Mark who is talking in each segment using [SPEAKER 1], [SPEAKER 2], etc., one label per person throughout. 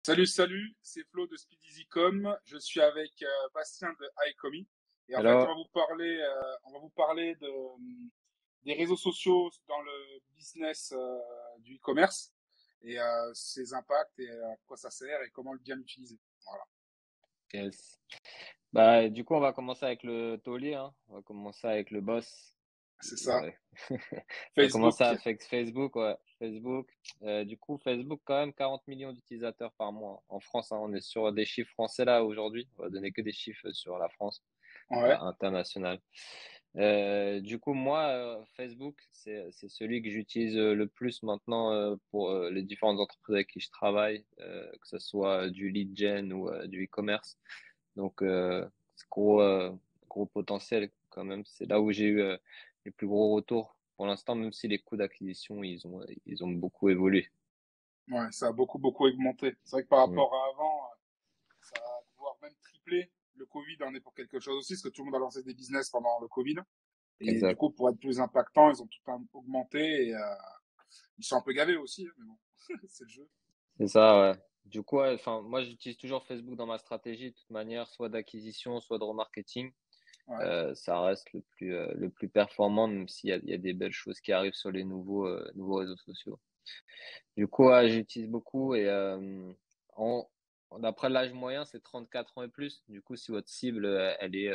[SPEAKER 1] Salut, salut, c'est Flo de SpeeDeasyCom. Je suis avec Bastien de iComi. Et en fait,
[SPEAKER 2] Alors,
[SPEAKER 1] on va vous parler des réseaux sociaux dans le business du e-commerce et ses impacts et à quoi ça sert et comment le bien l'utiliser. Voilà,
[SPEAKER 2] yes. Du coup, on va commencer avec le taulier, hein. On va commencer avec le boss.
[SPEAKER 1] c'est ça.
[SPEAKER 2] Ouais. On va commencer
[SPEAKER 1] Facebook.
[SPEAKER 2] avec Facebook, ouais. Facebook. Du coup, Facebook, quand même 40 millions d'utilisateurs par mois. En France, hein, on est sur des chiffres français là aujourd'hui. On va donner que des chiffres sur la France,
[SPEAKER 1] Ouais,
[SPEAKER 2] pas international. Du coup, moi, Facebook, c'est celui que j'utilise le plus maintenant pour les différentes entreprises avec qui je travaille, que ce soit du lead gen ou du e-commerce. Donc, c'est gros potentiel quand même. C'est là où j'ai eu les plus gros retours pour l'instant, même si les coûts d'acquisition, ils ont beaucoup évolué.
[SPEAKER 1] ouais, ça a beaucoup, beaucoup augmenté. C'est vrai que par
[SPEAKER 2] Mm,
[SPEAKER 1] rapport à avant, ça a voire même triplé. Le Covid en est pour quelque chose aussi, parce que tout le monde a lancé des business pendant le Covid. Et du
[SPEAKER 2] exact.
[SPEAKER 1] coup, pour être plus impactant, ils ont augmenté et ils sont un peu gavés aussi, hein, mais bon, c'est le jeu.
[SPEAKER 2] C'est ça, ouais. Du coup, ouais, enfin, moi, j'utilise toujours Facebook dans ma stratégie, de toute manière, soit d'acquisition, soit de remarketing.
[SPEAKER 1] Ouais.
[SPEAKER 2] Ça reste le plus performant, même s'il y a des belles choses qui arrivent sur les nouveaux réseaux sociaux. Du coup, ouais, j'utilise beaucoup et en, d'après l'âge moyen, c'est 34 ans et plus. Du coup, si votre cible, elle est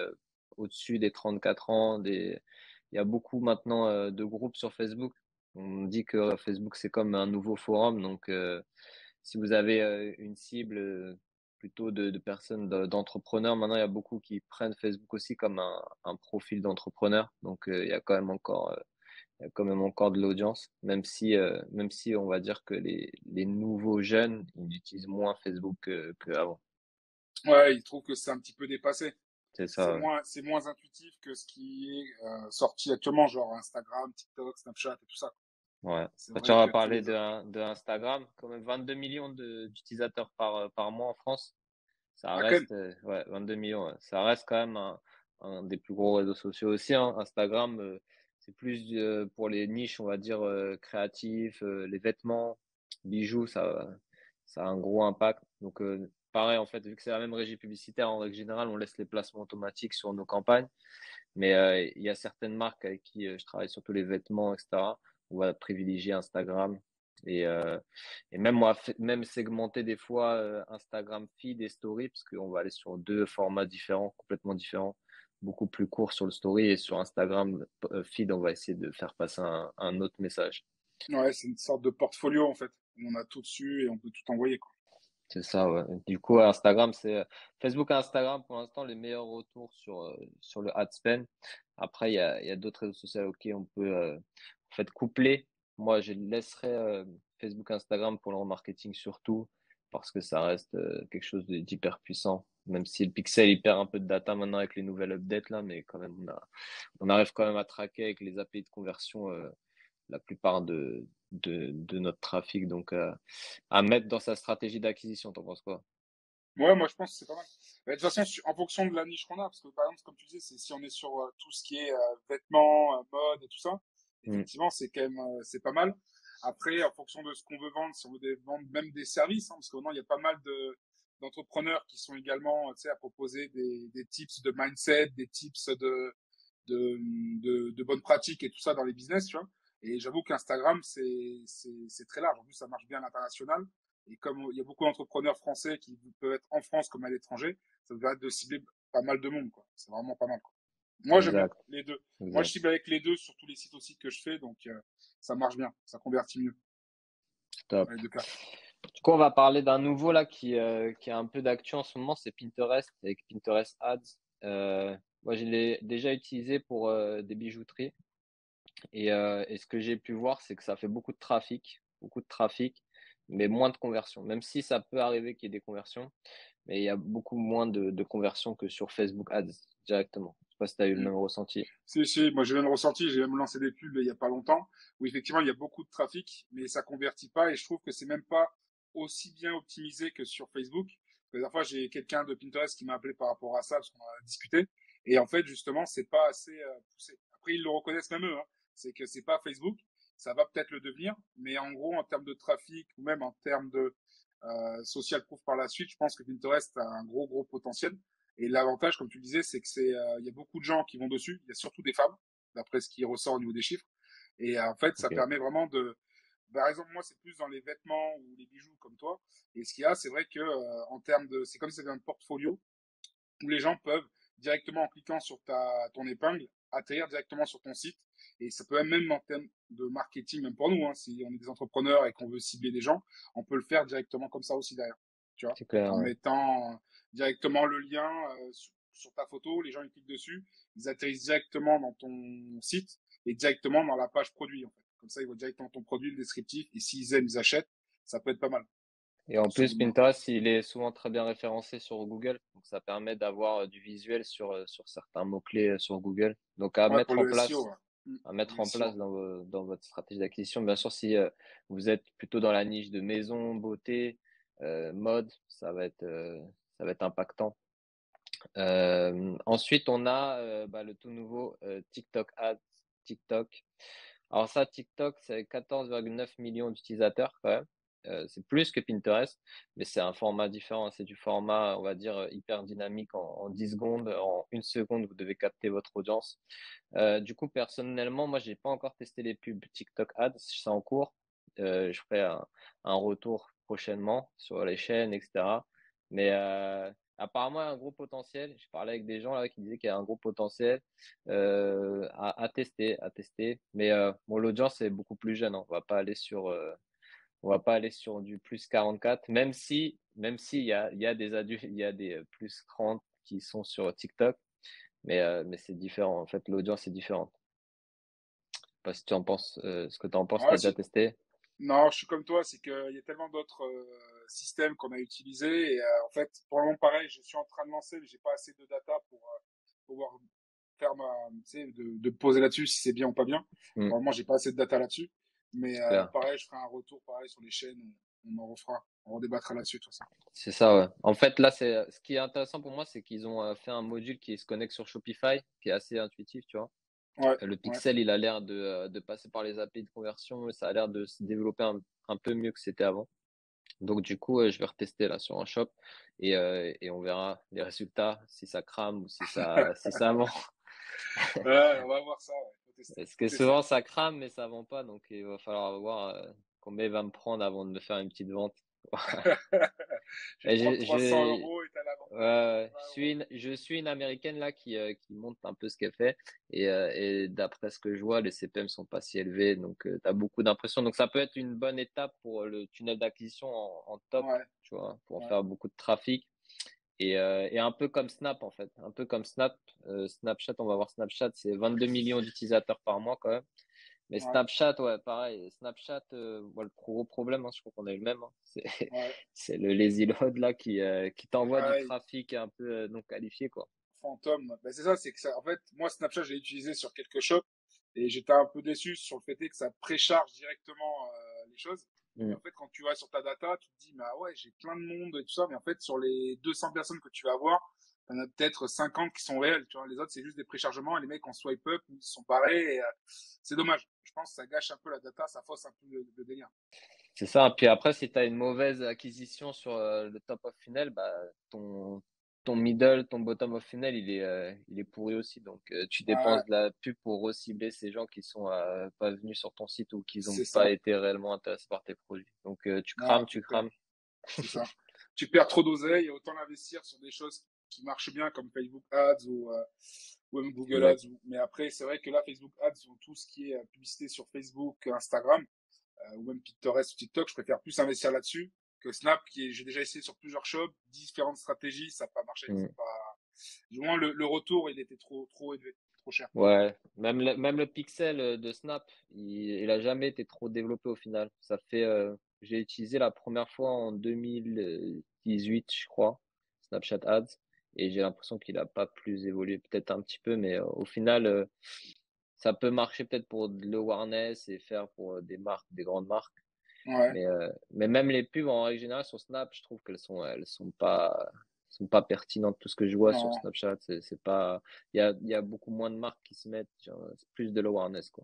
[SPEAKER 2] au-dessus des 34 ans, il y a beaucoup maintenant de groupes sur Facebook. On dit que Facebook, c'est comme un nouveau forum. Donc, si vous avez une cible plutôt de personnes, d'entrepreneurs, maintenant, il y a beaucoup qui prennent Facebook aussi comme un profil d'entrepreneur. Donc, il y a quand même encore de l'audience, même si on va dire que les nouveaux jeunes, ils utilisent moins Facebook qu'avant.
[SPEAKER 1] Ouais, ils trouvent que c'est un petit peu dépassé.
[SPEAKER 2] C'est ça, ouais.
[SPEAKER 1] C'est moins intuitif que ce qui est sorti actuellement, genre Instagram, TikTok, Snapchat et tout ça.
[SPEAKER 2] Ouais.
[SPEAKER 1] C'est
[SPEAKER 2] Bah, tu
[SPEAKER 1] vrai
[SPEAKER 2] auras
[SPEAKER 1] que tous
[SPEAKER 2] parlé
[SPEAKER 1] les autres.
[SPEAKER 2] de Instagram, quand même 22 millions d'utilisateurs par mois en France. Ça
[SPEAKER 1] Ah, quand même.
[SPEAKER 2] reste, ouais, 22 millions. Ouais. Ça reste quand même un des plus gros réseaux sociaux aussi, hein. Instagram, c'est plus pour les niches, on va dire, créatifs, les vêtements, bijoux, ça a un gros impact. Donc, pareil, en fait, vu que c'est la même régie publicitaire, en règle générale, on laisse les placements automatiques sur nos campagnes. Mais il y a certaines marques avec qui je travaille, surtout les vêtements, etc. On va privilégier Instagram. Et, euh, et même moi, même segmenter des fois Instagram feed et story, parce qu'on va aller sur deux formats différents, complètement différents, beaucoup plus courts sur le story et sur Instagram feed, on va essayer de faire passer un autre message.
[SPEAKER 1] Ouais, c'est une sorte de portfolio en fait. On a tout dessus et on peut tout envoyer, quoi.
[SPEAKER 2] C'est ça, ouais. Du coup, Instagram, Facebook et Instagram pour l'instant les meilleurs retours sur le ad spend. Après, il y a d'autres réseaux sociaux auxquels on peut en fait coupler. Moi, je laisserais Facebook, Instagram pour le remarketing surtout parce que ça reste quelque chose d'hyper puissant. Même si le pixel il perd un peu de data maintenant avec les nouvelles updates là, mais quand même on arrive quand même à traquer avec les API de conversion la plupart de notre trafic. Donc, à mettre dans sa stratégie d'acquisition, t'en penses quoi?
[SPEAKER 1] Ouais, moi je pense que c'est pas mal. De toute façon, en fonction de la niche qu'on a, parce que par exemple, comme tu disais, si on est sur tout ce qui est vêtements, mode et tout ça,
[SPEAKER 2] Hmm.
[SPEAKER 1] effectivement, c'est quand même c'est pas mal. Après, en fonction de ce qu'on veut vendre, si on veut vendre même des services, hein, parce que maintenant il y a pas mal d'entrepreneurs qui sont également, tu sais, à proposer des tips de mindset, des tips de bonnes pratiques et tout ça dans les business, tu vois. Et j'avoue qu'Instagram, c'est très large. En plus, ça marche bien à l'international. Et comme il y a beaucoup d'entrepreneurs français qui peuvent être en France comme à l'étranger, ça va être de cibler pas mal de monde, quoi. C'est vraiment pas mal, quoi. Moi, j'aime bien
[SPEAKER 2] Exact,
[SPEAKER 1] les deux. Moi, je
[SPEAKER 2] exact.
[SPEAKER 1] cible avec les deux sur tous les sites aussi que je fais, donc ça marche bien, ça convertit mieux dans
[SPEAKER 2] Top.
[SPEAKER 1] les deux cas.
[SPEAKER 2] Du coup, on va parler d'un nouveau là qui a un peu d'actu en ce moment, c'est Pinterest avec Pinterest Ads. Moi, je l'ai déjà utilisé pour des bijouteries et ce que j'ai pu voir, c'est que ça fait beaucoup de trafic, mais moins de conversions. Même si ça peut arriver qu'il y ait des conversions, mais il y a beaucoup moins de conversions que sur Facebook Ads directement. Je sais pas si tu as eu le
[SPEAKER 1] Mm.
[SPEAKER 2] même ressenti.
[SPEAKER 1] Si, moi j'ai même ressenti, j'ai même lancé des pubs il y a pas longtemps, où effectivement il y a beaucoup de trafic, mais ça convertit pas, et je trouve que c'est même pas aussi bien optimisé que sur Facebook. La dernière fois, j'ai quelqu'un de Pinterest qui m'a appelé par rapport à ça, parce qu'on en a discuté, et en fait, justement, c'est pas assez poussé. Après, ils le reconnaissent même eux, hein. C'est que c'est pas Facebook, ça va peut-être le devenir, mais en gros, en termes de trafic, ou même en termes social proof par la suite, je pense que Pinterest a un gros potentiel. Et l'avantage, comme tu le disais, c'est que il y a beaucoup de gens qui vont dessus. Il y a surtout des femmes, d'après ce qui ressort au niveau des chiffres. Et en fait, ça
[SPEAKER 2] Ok.
[SPEAKER 1] permet vraiment par exemple, moi, c'est plus dans les vêtements ou les bijoux comme toi. Et ce qu'il y a, c'est vrai que en termes c'est comme si c'était un portfolio où les gens peuvent directement en cliquant sur ton épingle atterrir directement sur ton site. Et ça peut même en termes de marketing, même pour nous, hein, si on est des entrepreneurs et qu'on veut cibler des gens, on peut le faire directement comme ça aussi derrière. Tu vois,
[SPEAKER 2] C'est clair,
[SPEAKER 1] en
[SPEAKER 2] ouais.
[SPEAKER 1] mettant directement le lien sur ta photo, les gens ils cliquent dessus, ils atterrissent directement dans ton site et directement dans la page produit en fait. Comme ça, ils voient directement ton produit, le descriptif, et s'ils aiment, ils achètent. Ça peut être pas mal
[SPEAKER 2] Et en
[SPEAKER 1] sur
[SPEAKER 2] plus,
[SPEAKER 1] le market.
[SPEAKER 2] Pinterest, il est souvent très bien référencé sur Google. Donc, ça permet d'avoir du visuel sur certains mots-clés sur Google. Donc,
[SPEAKER 1] Ouais, pour le SEO, ouais.
[SPEAKER 2] à mettre
[SPEAKER 1] Le
[SPEAKER 2] en place
[SPEAKER 1] SEO.
[SPEAKER 2] dans votre stratégie d'acquisition. Bien sûr, si vous êtes plutôt dans la niche de maison, beauté, mode, ça va être impactant. Ensuite, on a le tout nouveau TikTok Ads. TikTok. Alors ça, TikTok, c'est 14,9 millions d'utilisateurs quand même. C'est plus que Pinterest, mais c'est un format différent. C'est du format, on va dire, hyper dynamique en 10 secondes. En 1 seconde, vous devez capter votre audience. Du coup, personnellement, moi, j'ai pas encore testé les pubs TikTok Ads. C'est en cours. Je ferai un retour prochainement sur les chaînes, etc. Mais apparemment, il y a un gros potentiel. J'ai parlé avec des gens là qui disaient qu'il y a un gros potentiel à tester, à tester. Mais bon, l'audience est beaucoup plus jeune, hein. On va pas aller sur du plus 44, même si il y a des adultes, il y a des plus 30 qui sont sur TikTok, mais c'est différent. En fait, l'audience est différente. Je sais pas si tu en penses, ce que tu en penses,
[SPEAKER 1] Ouais,
[SPEAKER 2] t'as déjà
[SPEAKER 1] si.
[SPEAKER 2] testé?
[SPEAKER 1] Non, je suis comme toi, c'est qu'il y a tellement d'autres systèmes qu'on a utilisés. Et en fait, pour le moment, pareil, je suis en train de lancer, mais j'ai pas assez de data pour pouvoir faire tu sais, de poser là-dessus si c'est bien ou pas bien.
[SPEAKER 2] Hmm,
[SPEAKER 1] Pour le moment, j'ai pas assez de data là-dessus. Mais
[SPEAKER 2] c'est clair.
[SPEAKER 1] pareil, je ferai un retour pareil sur les chaînes. On en refera, on redébattra là-dessus, de toute façon.
[SPEAKER 2] C'est ça, ouais. En fait, là, ce qui est intéressant pour moi, c'est qu'ils ont fait un module qui se connecte sur Shopify, qui est assez intuitif, tu vois.
[SPEAKER 1] Ouais,
[SPEAKER 2] Le
[SPEAKER 1] ouais.
[SPEAKER 2] Pixel, il a l'air de passer par les API de conversion et ça a l'air de se développer un peu mieux que c'était avant. Donc, du coup, je vais retester là sur un shop et on verra les résultats, si ça crame ou si ça vend.
[SPEAKER 1] Ouais, on va voir ça, ouais. Faut tester,
[SPEAKER 2] Parce
[SPEAKER 1] faut
[SPEAKER 2] que
[SPEAKER 1] tester.
[SPEAKER 2] souvent, ça crame, mais ça vend pas. Donc, il va falloir voir combien il va me prendre avant de me faire une petite vente.
[SPEAKER 1] Je vais
[SPEAKER 2] Et
[SPEAKER 1] prendre 300 euros et t'as
[SPEAKER 2] ouais,
[SPEAKER 1] l'avantage de
[SPEAKER 2] ouais.
[SPEAKER 1] 20 euros.
[SPEAKER 2] Je suis une américaine là qui montre un peu ce qu'elle fait et d'après ce que je vois, les CPM sont pas si élevés, donc tu as beaucoup d'impression. Donc ça peut être une bonne étape pour le tunnel d'acquisition en top,
[SPEAKER 1] Ouais,
[SPEAKER 2] tu vois, pour en
[SPEAKER 1] ouais,
[SPEAKER 2] faire beaucoup de trafic et un peu comme Snap en fait, un peu comme Snap, Snapchat, on va voir Snapchat, c'est 22 millions d'utilisateurs par mois quand même. Mais
[SPEAKER 1] ouais,
[SPEAKER 2] Snapchat, ouais, pareil. Snapchat, le gros problème, hein, je crois qu'on a eu le même, hein, c'est,
[SPEAKER 1] ouais.
[SPEAKER 2] c'est le lazy load là qui t'envoie du
[SPEAKER 1] Ouais,
[SPEAKER 2] trafic un peu non qualifié, quoi.
[SPEAKER 1] fantôme. Ben, c'est ça, c'est que ça, en fait, moi, Snapchat, je l'ai utilisé sur quelques shops et j'étais un peu déçu sur le fait que ça précharge directement les choses. Et
[SPEAKER 2] Mm.
[SPEAKER 1] en fait, quand tu vas sur ta data, tu te dis, bah ouais, j'ai plein de monde et tout ça, mais en fait, sur les 200 personnes que tu vas avoir, t'en as peut-être 50 qui sont réels, tu vois. Les autres, c'est juste des préchargements et les mecs en swipe up, ils sont barrés et, c'est dommage. Je pense que ça gâche un peu la data, ça fausse un peu le délire.
[SPEAKER 2] C'est ça. Puis après, si tu as une mauvaise acquisition sur le top of funnel, bah, ton middle, ton bottom of funnel, il est pourri aussi. Donc, tu
[SPEAKER 1] Ouais,
[SPEAKER 2] dépenses de la pub pour recibler ces gens qui sont pas venus sur ton site ou qui n'ont
[SPEAKER 1] c'est
[SPEAKER 2] pas
[SPEAKER 1] ça.
[SPEAKER 2] été réellement intéressés par tes produits. Donc, tu
[SPEAKER 1] Ouais,
[SPEAKER 2] crames,
[SPEAKER 1] tu
[SPEAKER 2] tu
[SPEAKER 1] perds.
[SPEAKER 2] crames.
[SPEAKER 1] C'est ça. Tu perds trop d'oseille et autant l'investir sur des choses qui marchent bien comme Facebook Ads ou même Google
[SPEAKER 2] Exact.
[SPEAKER 1] Ads. Mais après, c'est vrai que là, Facebook Ads ont tout ce qui est publicité sur Facebook, Instagram ou même Pinterest ou TikTok. Je préfère plus investir là-dessus que Snap, j'ai déjà essayé sur plusieurs shops, différentes stratégies, ça n'a pas marché.
[SPEAKER 2] Mm.
[SPEAKER 1] C'est pas, du moins le retour, il était trop élevé, trop cher.
[SPEAKER 2] Ouais, même le pixel de Snap, il a jamais été trop développé au final. J'ai utilisé la première fois en 2018, je crois, Snapchat Ads, et j'ai l'impression qu'il a pas plus évolué, peut-être un petit peu, mais au final, ça peut marcher peut-être pour de l'awareness et faire pour des marques, des grandes marques,
[SPEAKER 1] Ouais.
[SPEAKER 2] mais même les pubs en règle générale sur Snap, je trouve elles sont pas pertinentes. Tout ce que je vois sur
[SPEAKER 1] Non.
[SPEAKER 2] Snapchat, c'est pas, il y a beaucoup moins de marques qui se mettent, genre, c'est plus de l'awareness, quoi.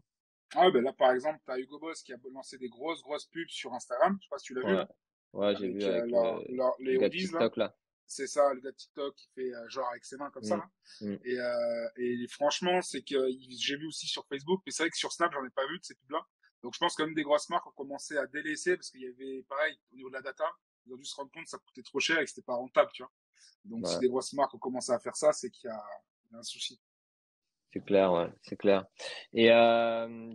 [SPEAKER 1] Ah, ben là, par exemple, t'as Hugo Boss qui a lancé des grosses pubs sur Instagram. Je sais pas si tu l'as vu,
[SPEAKER 2] Ouais.
[SPEAKER 1] là.
[SPEAKER 2] Ouais, j'ai vu
[SPEAKER 1] avec
[SPEAKER 2] avec
[SPEAKER 1] les
[SPEAKER 2] le gars de
[SPEAKER 1] oldies, là.
[SPEAKER 2] TikTok là.
[SPEAKER 1] C'est ça, le gars de TikTok qui fait genre avec ses mains comme ça,
[SPEAKER 2] Mm,
[SPEAKER 1] là.
[SPEAKER 2] mm.
[SPEAKER 1] Et franchement, c'est que j'ai vu aussi sur Facebook, mais c'est vrai que sur Snap, j'en ai pas vu de ces pubs-là. Donc je pense que même des grosses marques ont commencé à délaisser parce qu'il y avait, pareil, au niveau de la data, ils ont dû se rendre compte que ça coûtait trop cher et que c'était pas rentable, tu vois. Donc si
[SPEAKER 2] Ouais,
[SPEAKER 1] des grosses marques ont commencé à faire ça, c'est qu'il y a un souci.
[SPEAKER 2] c'est clair, ouais, c'est clair. Et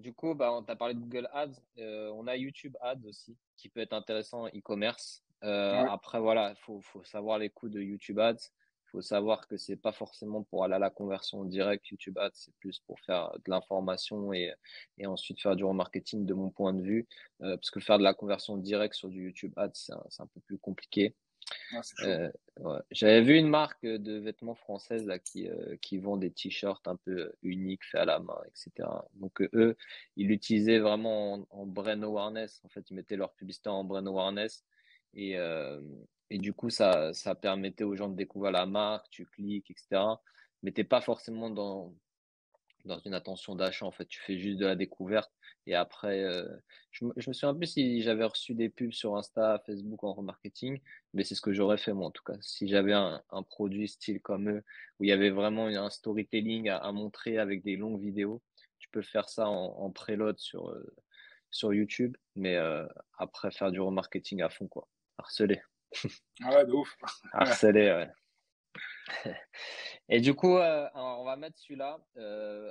[SPEAKER 2] du coup, bah, on t'a parlé de Google Ads. On a YouTube Ads aussi, qui peut être intéressant en e-commerce.
[SPEAKER 1] Ouais,
[SPEAKER 2] Après, voilà, faut savoir les coûts de YouTube Ads. Il faut savoir que c'est pas forcément pour aller à la conversion directe. YouTube Ads, c'est plus pour faire de l'information et ensuite faire du remarketing de mon point de vue. Parce que faire de la conversion directe sur du YouTube Ads, c'est un peu plus compliqué.
[SPEAKER 1] ouais, c'est chaud.
[SPEAKER 2] Euh, ouais. J'avais vu une marque de vêtements française là, qui vend des t-shirts un peu uniques, faits à la main, etc. Donc eux, ils l'utilisaient vraiment en brand awareness. En fait, ils mettaient leur publicité en brand awareness et, euh, et du coup, ça permettait aux gens de découvrir la marque, tu cliques, etc. Mais t'es pas forcément dans une attention d'achat. En fait, tu fais juste de la découverte et après, je me souviens plus si j'avais reçu des pubs sur Insta, Facebook en remarketing, mais c'est ce que j'aurais fait moi en tout cas. Si j'avais un produit style comme eux, où il y avait vraiment un storytelling à montrer avec des longues vidéos, tu peux faire ça en préload sur YouTube, mais après faire du remarketing à fond quoi. Harceler,
[SPEAKER 1] Ah ouais, de ouf.
[SPEAKER 2] harceler, ouais. Et du coup, alors on va mettre celui-là,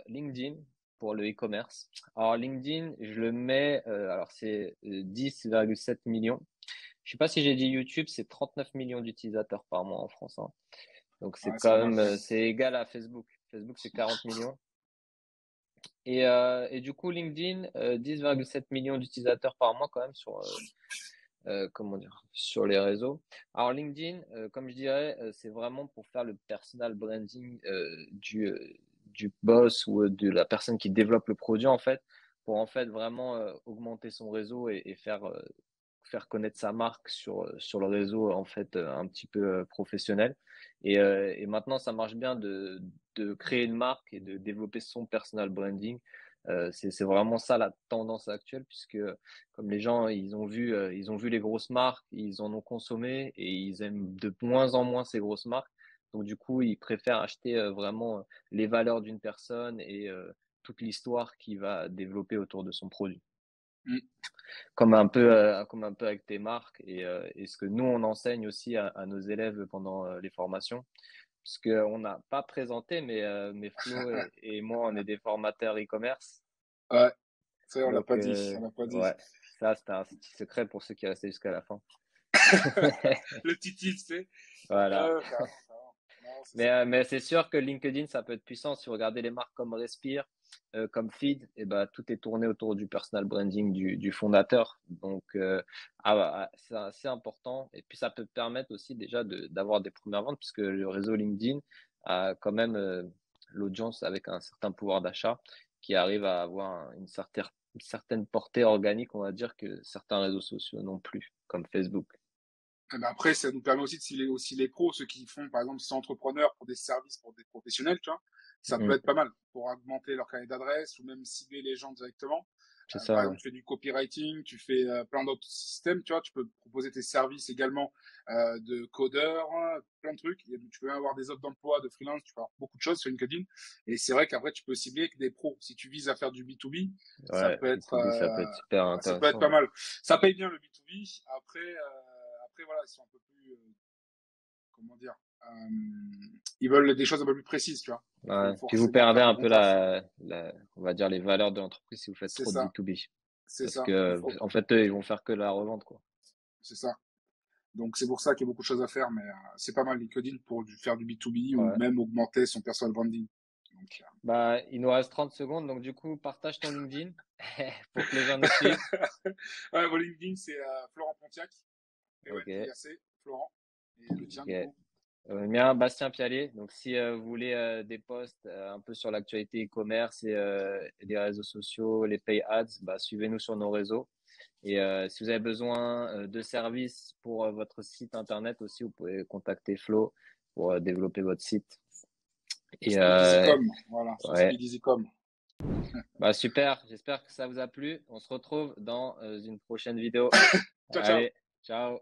[SPEAKER 2] LinkedIn pour le e-commerce. Alors LinkedIn, je le mets, alors c'est 10,7 millions. Je sais pas si j'ai dit YouTube, c'est 39 millions d'utilisateurs par mois en France, hein. Donc c'est
[SPEAKER 1] Ouais, c'est
[SPEAKER 2] quand
[SPEAKER 1] pas mal.
[SPEAKER 2] même, c'est égal à Facebook. Facebook c'est 40 millions. Et du coup LinkedIn, 10,7 millions d'utilisateurs par mois quand même sur, comment dire, sur les réseaux. Alors LinkedIn, comme je dirais, c'est vraiment pour faire le personal branding du boss ou de la personne qui développe le produit en fait, pour en fait vraiment augmenter son réseau et faire connaître sa marque sur le réseau en fait un petit peu professionnel. Et maintenant, ça marche bien de créer une marque et de développer son personal branding. C'est vraiment ça la tendance actuelle puisque comme les gens ils ont vu les grosses marques, ils en ont consommé et ils aiment de moins en moins ces grosses marques. Donc du coup, ils préfèrent acheter vraiment les valeurs d'une personne et toute l'histoire qu'il va développer autour de son produit
[SPEAKER 1] Mm.
[SPEAKER 2] comme un peu avec tes marques et ce que nous on enseigne aussi à nos élèves pendant les formations, parce que on n'a pas présenté, mais Flo et moi on est des formateurs e-commerce,
[SPEAKER 1] Ouais, ça, on l'a
[SPEAKER 2] donc
[SPEAKER 1] pas dit. On l'a pas dit.
[SPEAKER 2] ouais, ça c'était un petit secret pour ceux qui restaient jusqu'à la fin.
[SPEAKER 1] Le titi, tu sais.
[SPEAKER 2] Voilà.
[SPEAKER 1] Carrément, carrément. Non, c'est ça.
[SPEAKER 2] Mais c'est sûr que LinkedIn, ça peut être puissant. Si vous regardez les marques comme Respire, comme Feed, et ben, tout est tourné autour du personal branding du fondateur. Donc, c'est assez important. Et puis, ça peut permettre aussi déjà d'avoir des premières ventes, puisque le réseau LinkedIn a quand même l'audience avec un certain pouvoir d'achat qui arrive à avoir une certaine portée organique, on va dire, que certains réseaux sociaux n'ont plus, comme Facebook.
[SPEAKER 1] Eh ben après, ça nous permet aussi de cibler aussi les pros, ceux qui font, par exemple, si c'est entrepreneurs pour des services, pour des professionnels, tu vois. Ça peut
[SPEAKER 2] Mm,
[SPEAKER 1] être pas mal pour augmenter leur carnet d'adresse ou même cibler les gens directement.
[SPEAKER 2] c'est
[SPEAKER 1] Par
[SPEAKER 2] ça, ouais.
[SPEAKER 1] exemple, tu fais du copywriting, tu fais plein d'autres systèmes, tu vois. Tu peux proposer tes services également de codeur, hein, plein de trucs. Tu peux même avoir des offres d'emploi, de freelance, tu peux avoir beaucoup de choses sur LinkedIn. Et c'est vrai qu'après, tu peux cibler que des pros. Si tu vises à faire du B2B,
[SPEAKER 2] Ouais, B2B, ça peut être super
[SPEAKER 1] ça peut être pas
[SPEAKER 2] intéressant.
[SPEAKER 1] mal. Ça paye bien le B2B. Après voilà, ils sont un peu plus, comment dire, ils veulent des choses un peu plus précises, tu vois. Il faut
[SPEAKER 2] Ouais. Puis vous
[SPEAKER 1] forcément
[SPEAKER 2] perdez
[SPEAKER 1] faire du
[SPEAKER 2] un
[SPEAKER 1] bon
[SPEAKER 2] peu
[SPEAKER 1] taf.
[SPEAKER 2] on va dire les valeurs de l'entreprise si vous faites
[SPEAKER 1] C'est
[SPEAKER 2] trop de
[SPEAKER 1] ça,
[SPEAKER 2] B2B.
[SPEAKER 1] c'est
[SPEAKER 2] Parce
[SPEAKER 1] ça. Il
[SPEAKER 2] que,
[SPEAKER 1] faut,
[SPEAKER 2] en fait, eux, ils vont faire que la revente, quoi.
[SPEAKER 1] c'est ça. Donc c'est pour ça qu'il y a beaucoup de choses à faire, mais c'est pas mal LinkedIn pour faire du B2B ou
[SPEAKER 2] Ouais.
[SPEAKER 1] même augmenter son personal branding. Donc,
[SPEAKER 2] Bah, il nous reste 30 secondes, donc du coup, partage ton LinkedIn pour que les gens nous suivent.
[SPEAKER 1] ouais, mon LinkedIn c'est Florent Pontiac,
[SPEAKER 2] Ok,
[SPEAKER 1] P-O-N-T-I-A-C, Florent. Et le tien
[SPEAKER 2] ok.
[SPEAKER 1] du coup.
[SPEAKER 2] Le mien, Bastien Pialet. Donc, si vous voulez des posts un peu sur l'actualité e-commerce et les réseaux sociaux, les pay ads, bah, suivez-nous sur nos réseaux. Et si vous avez besoin de services pour votre site internet aussi, vous pouvez contacter Flo pour développer votre site. Et
[SPEAKER 1] Speed Easycom, voilà, sur
[SPEAKER 2] ouais,
[SPEAKER 1] Speed Easycom.
[SPEAKER 2] bah super. J'espère que ça vous a plu. On se retrouve dans une prochaine vidéo.
[SPEAKER 1] Ciao, ciao.
[SPEAKER 2] Allez. Ciao.